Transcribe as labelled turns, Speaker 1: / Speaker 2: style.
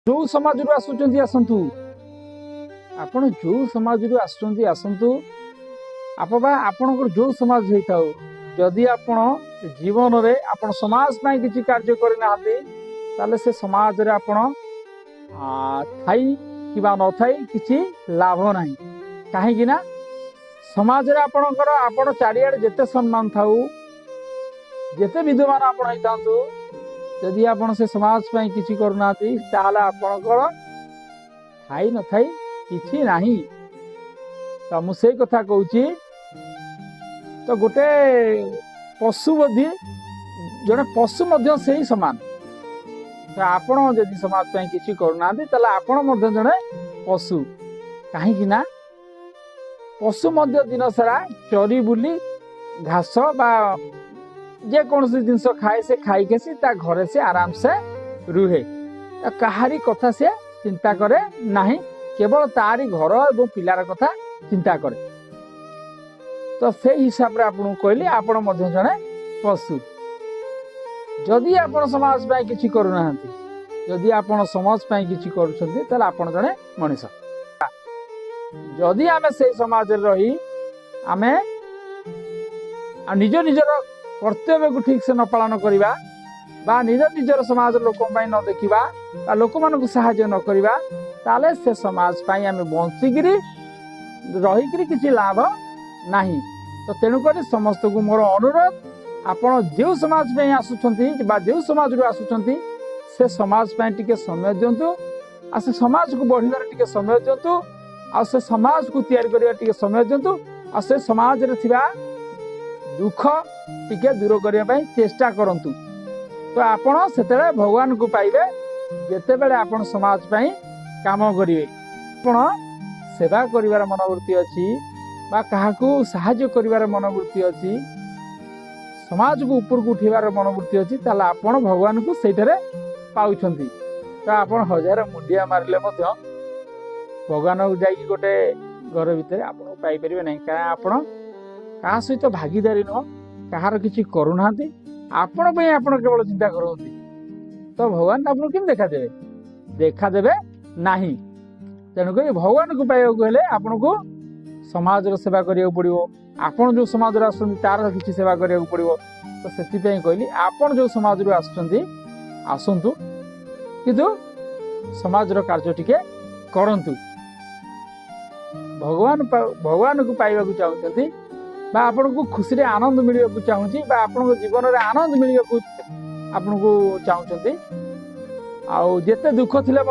Speaker 1: जो समाज आसुचंती आसंतु आपण जो समाज आसुचंती आसंतु आपणकर जो समाज होता जदि आपण जीवन रे आपण समाज पाई किछि कार्य करना ताले से समाज रे आपण थाई किबा न थाई किछि लाभ नाही काहे ना समाज रे आपणकर आपण चारियाडे जेते सम्मान थाउ जेते विद्यमान आपण होइतांतु जदि आपण से समाज पाई किछि करना ताले आपणकर थाई न थाई किछि नाही। तो मु से कथा कहूची तो गोटे पशु बधी जड़े पशु मध्य से ही समान तो आपण जदि समाज पाई किछि करना ताले आपण मध्य जड़े पशु काहे ना पशु मध्य दिन सारा चरी बुली घास बा जे कौन सी जिनस खाए से खाई के सी ता घरे से आराम से रुहे कहारी कथा से चिंता करे नाही केवल तारी घर और पिलार कथा चिंता करे। तो से हिसाब रे आपन कहली आपण मध्य जने पशु जदि आपण समाज पाई किछि करू नाहंती जदि आपण समाज पाई किछि करूछंती तले आपण जने मनुष्य जदि आमे से समाज रे रही आमे निज निजर कर्तव्य को ठीक से न पालन करिबा बा निज निजर समाज लोक पाई न देखिबा बा लोक मानकु सहायता न करिबा ताले से समाज पाई आमे बंचिगिरी रहीकिरी किछि लाभ नाही। तो तेणुकर समस्त को मोर अनुरोध आपण जो समाज पे आसुछंती बा जो समाज रो आसुछंती से समाज पे टिके समय दियंतु आ से समाज को बढ़िबार टिके समय दियंतु आ से समाज को तैयार करिया टिके समय दियंतु आ से समाज रे थिबा दुख टिके दूर करिया पई चेष्टा करंतु। तो आपण सेतेले भगवान को पाइबे जेते बेले आपण समाज पई काम करिवे आपण सेवा करिवार मनोवृत्ति अछि बा काहाकू साहाय्य करिवार मनोवृत्ति अछि समाज को ऊपर को उठेबार मनोवृत्ति अछि ताला आपण भगवान को सेठरे पाउछंती। तो आपण हजार मुंडिया मारले मध्य भगवान को जाई गोटे घर भितर आपण पाई परिबे नै का आपण का सहित भागीदारी न कहार किछि करू नाहंती आपण पई आपण केवल चिंता करउती तो भगवान आपण किम देखा देबे नाही। तेणुक भगवान को पाइबा को हेले आपण को समाज रो सेवा करिया पड़िवो आपण जो समाज रो आसुंती तार किछि सेवा करिया पड़िवो। तो सेति पई कहली आपण जो समाज रो आसुंती आसंतु किंतु समाज रो कार्य टिके करंतु भगवान को पाइबा को चाहउछंती बा आपण को खुशी रे आनंद मिलिया को चाहउची बा आपण को जीवन रे आनंद मिलिया को आपण को चाहउछंती आ जेते दुख थिले